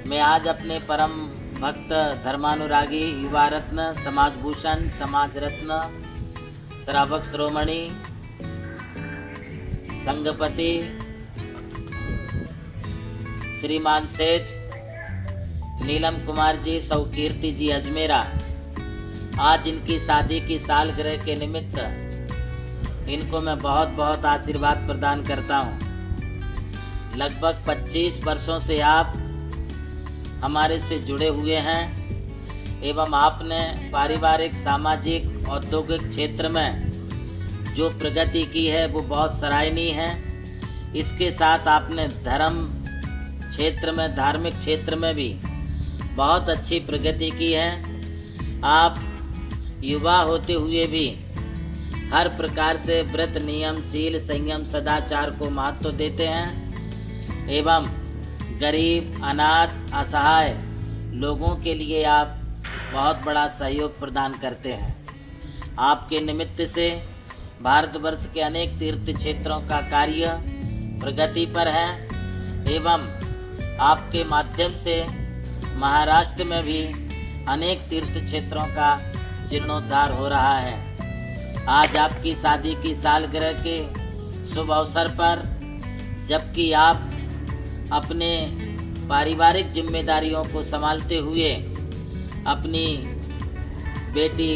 मैं आज अपने परम भक्त धर्मानुरागी युवा रत्न, समाज भूषण, समाज रत्न, श्रावक श्रोमणी, संघपति श्रीमान सेठ नीलम कुमार जी, सौ कीर्ति जी अजमेरा, आज इनकी शादी की सालगिरह के निमित्त इनको मैं बहुत बहुत आशीर्वाद प्रदान करता हूँ। लगभग 25 वर्षों से आप हमारे से जुड़े हुए हैं एवं आपने पारिवारिक, सामाजिक, औद्योगिक क्षेत्र में जो प्रगति की है वो बहुत सराहनीय है। इसके साथ आपने धर्म क्षेत्र में, धार्मिक क्षेत्र में भी बहुत अच्छी प्रगति की है। आप युवा होते हुए भी हर प्रकार से व्रत, नियम, शील, संयम, सदाचार को महत्व देते हैं एवं गरीब, अनाथ, असहाय लोगों के लिए आप बहुत बड़ा सहयोग प्रदान करते हैं। आपके निमित्त से भारतवर्ष के अनेक तीर्थ क्षेत्रों का कार्य प्रगति पर है एवं आपके माध्यम से महाराष्ट्र में भी अनेक तीर्थ क्षेत्रों का जीर्णोद्धार हो रहा है। आज आपकी शादी की सालगिरह के शुभ अवसर पर, जबकि आप अपने पारिवारिक जिम्मेदारियों को संभालते हुए अपनी बेटी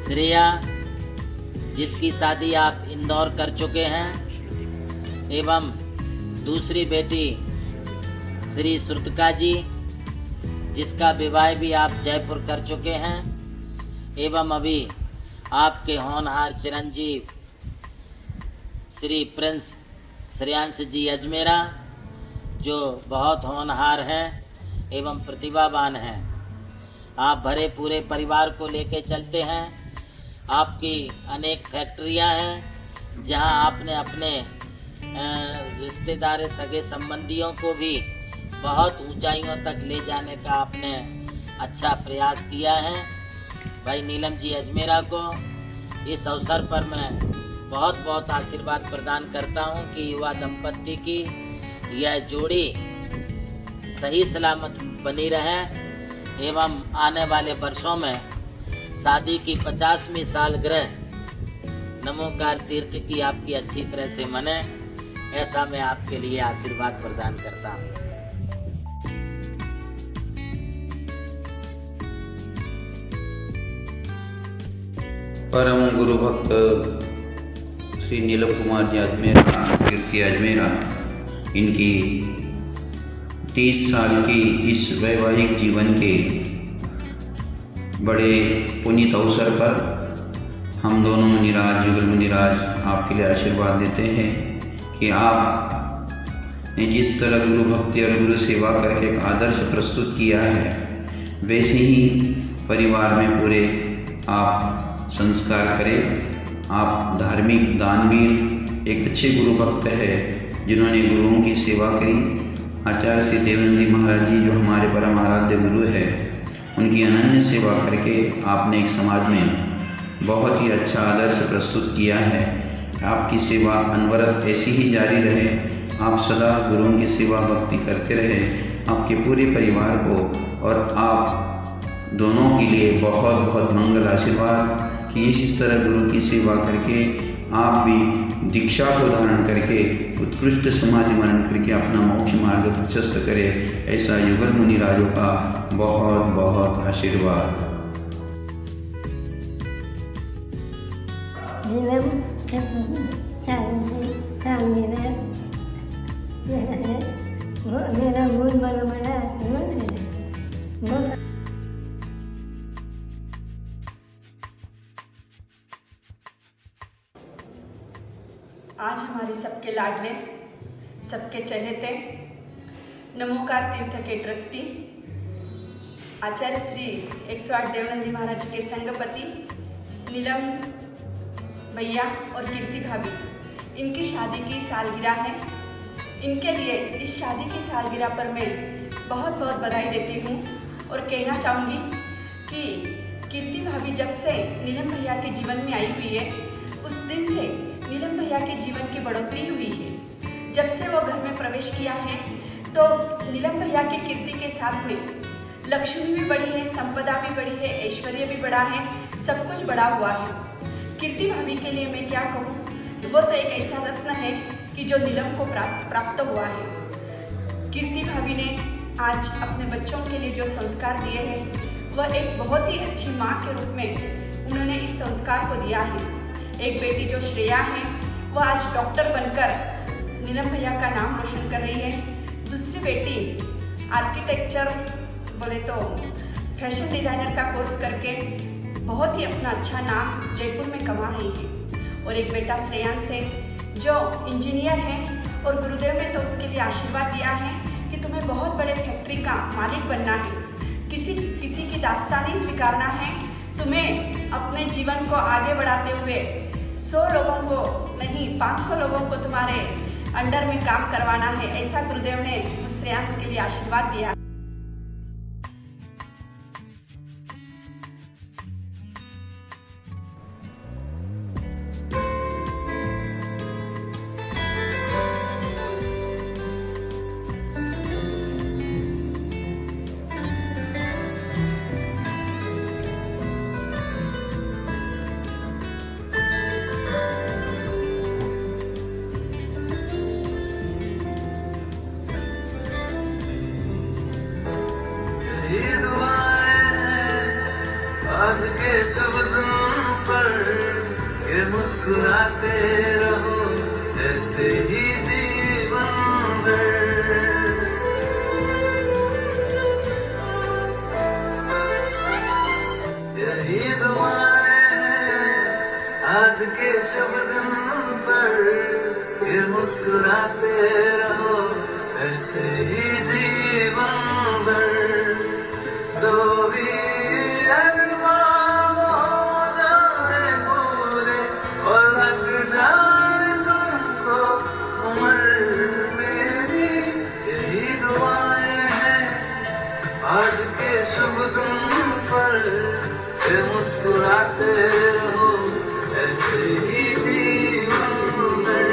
श्रेया, जिसकी शादी आप इंदौर कर चुके हैं, एवं दूसरी बेटी श्री श्रुतिका जी, जिसका विवाह भी आप जयपुर कर चुके हैं, एवं अभी आपके होनहार चिरंजीव श्री प्रिंस श्रेयांश जी अजमेरा, जो बहुत होनहार हैं एवं प्रतिभावान हैं। आप भरे पूरे परिवार को लेकर चलते हैं। आपकी अनेक फैक्ट्रियां हैं जहां आपने अपने रिश्तेदार, सगे संबंधियों को भी बहुत ऊंचाइयों तक ले जाने का आपने अच्छा प्रयास किया है। भाई नीलम जी अजमेरा को इस अवसर पर मैं बहुत बहुत आशीर्वाद प्रदान करता हूं कि युवा दंपत्ति की यह जोड़ी सही सलामत बनी रहे एवं आने वाले वर्षों में शादी की 50वीं सालगिरह नमोकार तीर्थ की आपकी अच्छी तरह से मने, ऐसा मैं आपके लिए आशीर्वाद प्रदान करता हूँ। परम गुरु भक्त श्री नीलम कुमार जी अजमेरा, कीर्ति अजमेरा, इनकी 30 साल की इस वैवाहिक जीवन के बड़े पुनीत अवसर पर हम दोनों मुनिराज, युगल मुनिराज आपके लिए आशीर्वाद देते हैं कि आप ने जिस तरह गुरु भक्ति और गुरु सेवा करके एक आदर्श प्रस्तुत किया है, वैसे ही परिवार में पूरे आप संस्कार करें। आप धार्मिक, दानवीर, एक अच्छे गुरु भक्त है जिन्होंने गुरुओं की सेवा करी। आचार्य श्री देवनंदी महाराज जी, जो हमारे परम आराध्य गुरु है, उनकी अनन्य सेवा करके आपने एक समाज में बहुत ही अच्छा आदर्श प्रस्तुत किया है। आपकी सेवा अनवरत ऐसी ही जारी रहे। आप सदा गुरुओं की सेवा भक्ति करते रहे। आपके पूरे परिवार को और आप दोनों के लिए बहुत बहुत मंगल आशीर्वाद कि इस तरह गुरु की सेवा करके आप भी दीक्षा को धारण करके उत्कृष्ट समाधि मरण करके अपना मोक्ष मार्ग प्रशस्त करें, ऐसा युगल मुनिराजों का बहुत बहुत आशीर्वाद। आज हमारे सबके लाडले, सबके चहेते नमोकार तीर्थ के ट्रस्टी आचार्य श्री 108 देवनंदी महाराज के संगपति नीलम भैया और कीर्ति भाभी, इनकी शादी की सालगिरह है। इनके लिए इस शादी की सालगिरह पर मैं बहुत बहुत बधाई देती हूँ और कहना चाहूँगी कि कीर्ति भाभी जब से नीलम भैया के जीवन में आई हुई है, उस दिन से नीलम भैया के जीवन की बढ़ोतरी हुई है। जब से वो घर में प्रवेश किया है, तो नीलम भैया की कीर्ति के साथ में लक्ष्मी भी बढ़ी है, संपदा भी बढ़ी है, ऐश्वर्य भी बढ़ा है, सब कुछ बढ़ा हुआ है। कीर्ति भाभी के लिए मैं क्या कहूँ, वो तो एक ऐसा रत्न है कि जो नीलम को प्राप्त हुआ है। कीर्ति भाभी ने आज अपने बच्चों के लिए जो संस्कार दिए हैं वह एक बहुत ही अच्छी माँ के रूप में उन्होंने इस संस्कार को दिया है। एक बेटी जो श्रेया है वह आज डॉक्टर बनकर नीलम भैया का नाम रोशन कर रही है। दूसरी बेटी आर्किटेक्चर बोले तो फैशन डिज़ाइनर का कोर्स करके बहुत ही अपना अच्छा नाम जयपुर में कमा रही है। और एक बेटा श्रेयांश है जो इंजीनियर है और गुरुदेव ने तो उसके लिए आशीर्वाद दिया है कि तुम्हें बहुत बड़े फैक्ट्री का मालिक बनना है, किसी की दास्तानी स्वीकारना है, तुम्हें अपने जीवन को आगे बढ़ाते हुए 100 लोगों को नहीं 500 लोगों को तुम्हारे अंडर में काम करवाना है, ऐसा गुरुदेव ने उस श्रेयांश के लिए आशीर्वाद दिया। आज के शब्दों पर ये मुस्कुराते रहो ऐसे ही जीवन भर। यही दुआएं हैं आज के शब्दों पर ये मुस्कुराते रहो ऐसे ही जीवन भर। जो भी आज के शब्दों पर ये मुस्कुराते रहो ऐसे ही जीवन भर।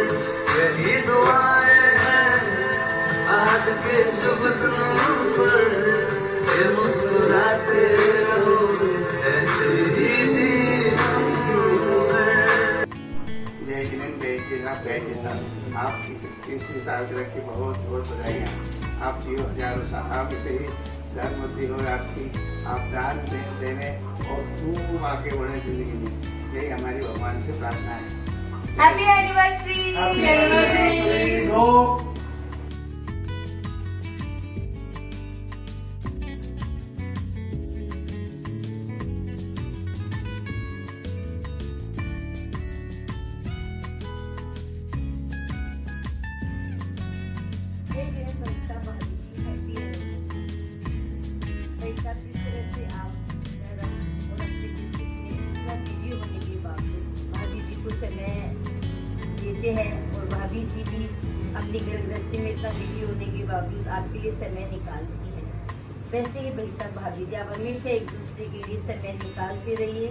यही दुआएं हैं आज के शब्दों पर ये मुस्कुराते रहो ऐसे ही जीवन भर। जय जिनेंद्र जय साहब, आपकी 30वीं सालगिरह की बहुत बहुत बधाइयाँ। आप जियो हजारों साल, आप इसे ही धन बुद्धि हो आपकी, आप दान देने और खूब आगे बढ़े जिंदगी में, यही हमारी भगवान से प्रार्थना है। Happy anniversary. जिस तरह से आप नरम और अपने बिजनेस में इतना बिजी होने के बावजूद भाभी जी को समय देते हैं और भाभी जी भी अपनी गृहस्थी में इतना बिजी होने के बावजूद आपके लिए समय निकालती है। वैसे ही भाई साहब भाभी जी आप हमेशा एक दूसरे के लिए समय निकालते रहिए,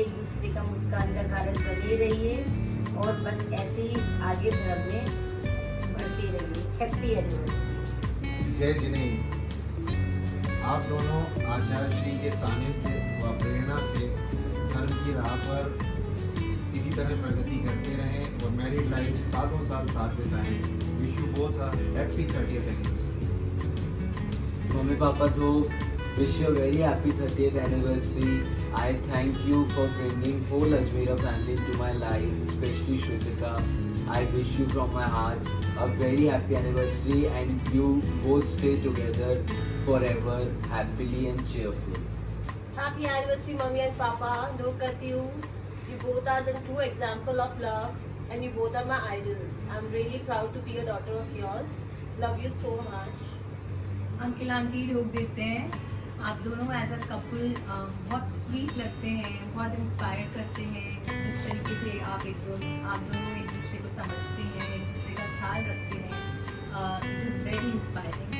एक दूसरे का मुस्कान का कारण बने रहिए और बस ऐसे ही आगे धर्म में बढ़ते रहिए। Happy anniversary. जय जिनेंद्र। आप दोनों आचार्य श्री के सानिध्य व प्रेरणा से धर्म की राह पर इसी तरह प्रगति करते रहें और मैरिड लाइफ सालों साल साथ बिताएं। Wish you both a happy 30th anniversary. Mummy papa तो wish you a very happy 30th anniversary. I thank you for bringing whole Ajmera family into my life, especially Shrutika. I wish you from my heart a very happy anniversary and you both stay together forever, happily and cheerful. Happy anniversary, Mummy and Papa. Look at you. You both are the true example of love and you both are my idols. I'm really proud to be a daughter of yours. Love you so much. Uncle aunty लोग देते हैं, आप दोनों as a couple बहुत sweet लगते हैं, बहुत inspire करते हैं। जिस तरीके से आप दोनों एक दूसरे को समझते हैं, एक दूसरे का ख्याल रखते हैं, इट इज़ वेरी इंस्पायरिंग।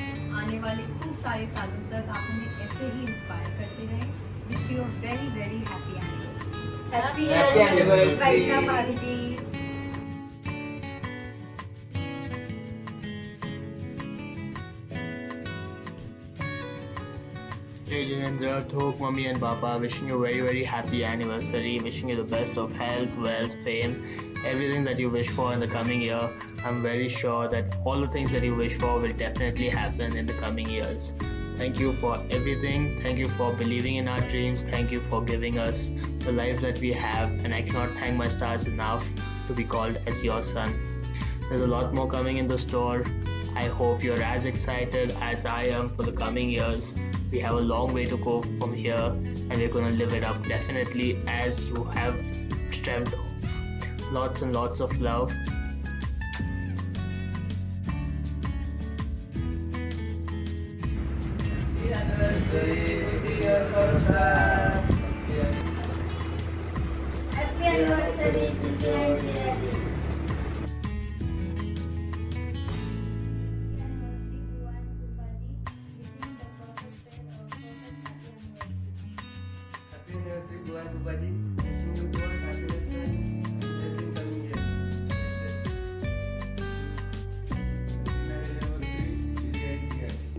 आने वाले खूब सारे सालों तक आप हमें ऐसे ही इंस्पायर करते रहें। Wish you a very very happy anniversary. Happy anniversary, भाई साहब भाभी जी। Hey Jinendra, Thok, Mummy and Papa, wishing you a very very happy anniversary, wishing you the best of health, wealth, fame, everything that you wish for in the coming year. I'm very sure that all the things that you wish for will definitely happen in the coming years. Thank you for everything, thank you for believing in our dreams, thank you for giving us the life that we have, and I cannot thank my stars enough to be called as your son. There's a lot more coming in the store. I hope you're as excited as I am for the coming years. We have a long way to go from here, and we're gonna live it up definitely as you have dreamt of. Lots and lots of love. Happy anniversary, Gigi and Daddy. Happy anniversary, Bhuvan Pupaji. Wishing you more happiness and every coming year. Happy anniversary, Gigi and Daddy.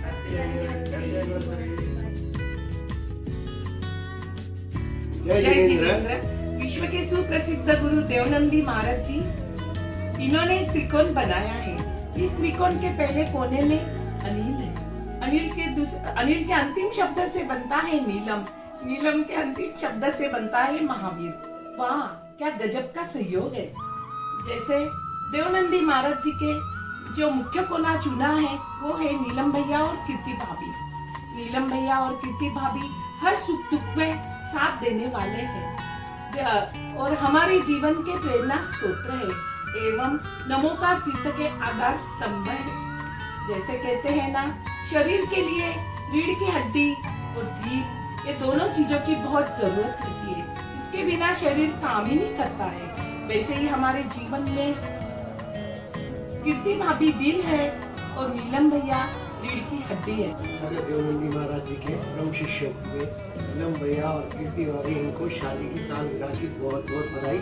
Happy anniversary. जय जिनेंद्र। विश्व के सुप्रसिद्ध गुरु देवनंदी महाराज जी, इन्होंने एक त्रिकोण बनाया है। इस त्रिकोण के पहले कोने में अनिल है। अनिल के अंतिम शब्द से बनता है नीलम। नीलम के अंतिम शब्द से बनता है महावीर। वाह, क्या गजब का सहयोग है। जैसे देवनंदी महाराज जी के जो मुख्य कोना चुना है वो है नीलम भैया और कीर्ति भाभी। नीलम भैया और कीर्ति भाभी हर सुख दुख में साथ देने वाले हैं और हमारे जीवन के प्रेरणा स्रोत है एवं नमोकार तीर्थ के आधार स्तंभ है। जैसे कहते हैं ना, शरीर के लिए रीढ़ की हड्डी और दिल, ये दोनों चीजों की बहुत जरूरत होती है। इसके बिना शरीर काम ही नहीं करता है। वैसे ही हमारे जीवन में कीर्ति भाभी दिल है और नीलम भैया रीढ़ की हड्डी है। सारे देवनंदी महाराज जी के परम शिष्यों में नीलम भैया और कीर्ति भाभी, इनको शादी की सालगिरह की बहुत बहुत बधाई।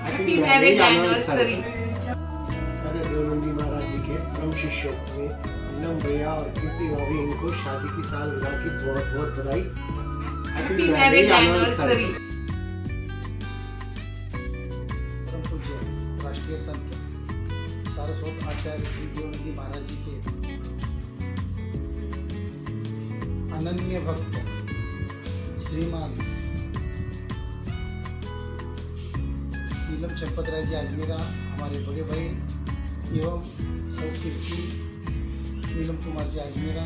Happy marriage anniversary. सारे देवनंदी महाराज जी के परम शिष्यों में नीलम भैया और कीर्ति भाभी, इनको शादी की सालगिरह की बहुत बहुत बधाई। Happy marriage anniversary. परम पूज्य राष्ट्रीय संत सारस्वत आचार्य श्री देवनंदी महाराज जी के अनन्य भक्त श्रीमान नीलम चंपत राय जी अजमेरा, हमारे बड़े भाई एवं सौकीर्ति नीलम कुमार जी अजमेरा,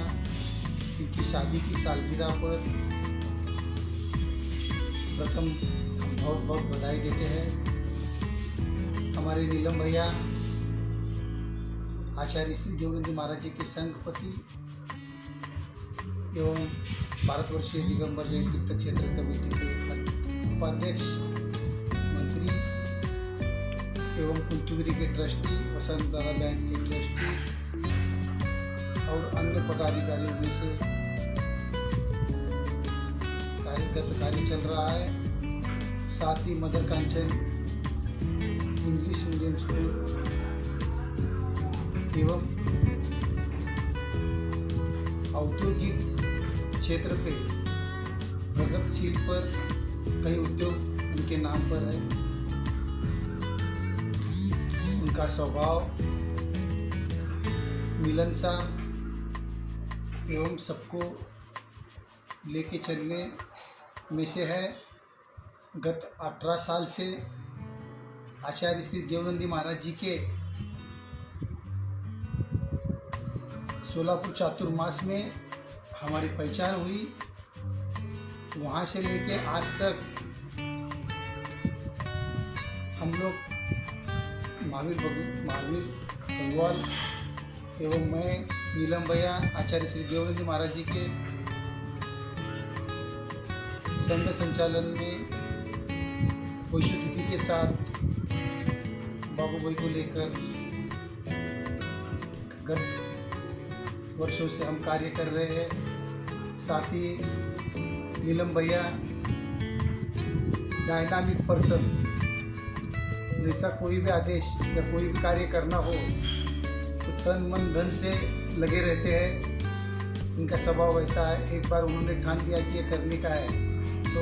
इनकी शादी की सालगिरह पर प्रथम बहुत बहुत बधाई देते हैं। हमारे नीलम भैया आचार्य श्री देवनंदी महाराज जी के संघपति एवं भारतवर्षीय दिगंबर जैन तीर्थ क्षेत्र कमेटी के उपाध्यक्ष, मंत्री एवं कुंचुगिरी के ट्रस्टी, वसंत दादा बैंक के ट्रस्टी और अन्य पदाधिकारियों में से कार्य चल रहा है। साथ ही मदर कांचन इंग्लिश मीडियम स्कूल एवं औद्योगिक क्षेत्र पे प्रगतिशील पर कई उद्योग उनके नाम पर है। उनका स्वभाव मिलनसार एवं सबको लेके चलने में से है। गत 18 साल से आचार्य श्री देवनंदी महाराज जी के सोलापुर चातुर्मास में हमारी पहचान हुई। वहाँ से लेके आज तक हम लोग महावीर गंगवाल एवं मैं नीलम भैया आचार्य श्री देवनंदी महाराज जी के संघ संचालन में वैश्विक के साथ बाबू भाई को लेकर गत वर्षों से हम कार्य कर रहे हैं। साथ ही नीलम भैया डायनामिक पर्सन, जैसा कोई भी आदेश या कोई भी कार्य करना हो तो तन मन धन से लगे रहते हैं। इनका स्वभाव ऐसा है, एक बार उन्होंने ठान लिया कि ये करने का है तो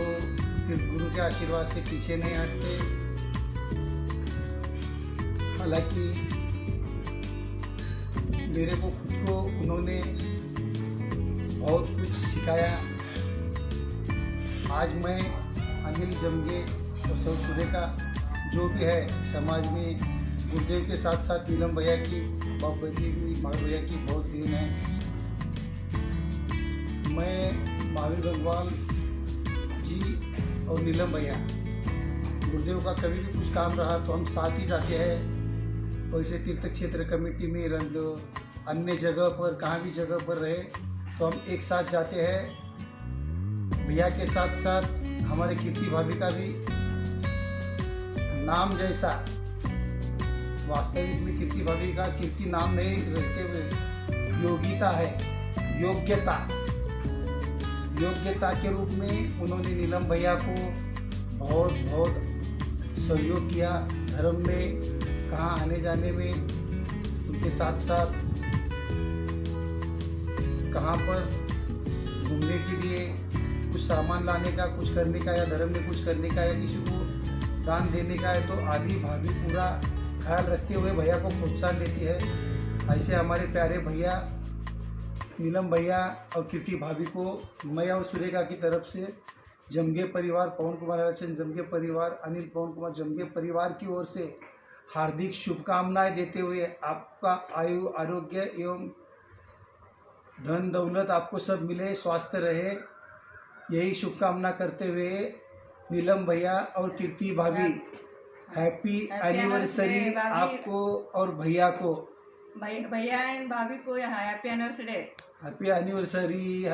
फिर गुरु के आशीर्वाद से पीछे नहीं हटते। हालांकि मेरे को खुद को उन्होंने बहुत कुछ सिखाया। आज मैं अनिल जमगे और सौ सुरेखा जो भी है समाज में गुरुदेव के साथ साथ नीलम भैया की, बाबा जी की, महावीर भैया की बहुत देन है। मैं महावीर भगवान जी और नीलम भैया गुरुदेव का कभी भी कुछ काम रहा तो हम साथ ही जाते हैं। वैसे तीर्थ क्षेत्र कमेटी में रंग अन्य जगह पर कहाँ भी जगह पर रहे तो हम एक साथ जाते हैं। भैया के साथ साथ हमारे कीर्ति भाभी का भी नाम जैसा, वास्तविक में कीर्ति भाभी का कीर्ति नाम नहीं रखते हुए योगिता है, योग्यता के रूप में उन्होंने नीलम भैया को बहुत बहुत सहयोग किया। धर्म में कहाँ आने जाने में उनके साथ साथ कहाँ पर घूमने के लिए कुछ सामान लाने का, कुछ करने का या धर्म में कुछ करने का या किसी को दान देने का है तो आदि भाभी पूरा ख्याल रखते हुए भैया को प्रोत्साहन देती है। ऐसे हमारे प्यारे भैया नीलम भैया और कीर्ति भाभी को मैं और सुरेखा की तरफ से जमगे परिवार, पवन कुमार आरक्षण जमगे परिवार, अनिल पवन कुमार जमगे परिवार की ओर से हार्दिक शुभकामनाएं देते हुए आपका आयु आरोग्य एवं धन दौलत आपको सब मिले, स्वस्थ रहे, यही शुभकामना करते हुए नीलम भैया और कीर्ति भाभी हैप्पी एनिवर्सरी आपको और भैया को, भैया एंड भाभी को हैप्पी एनिवर्सरी। Happy anniversary.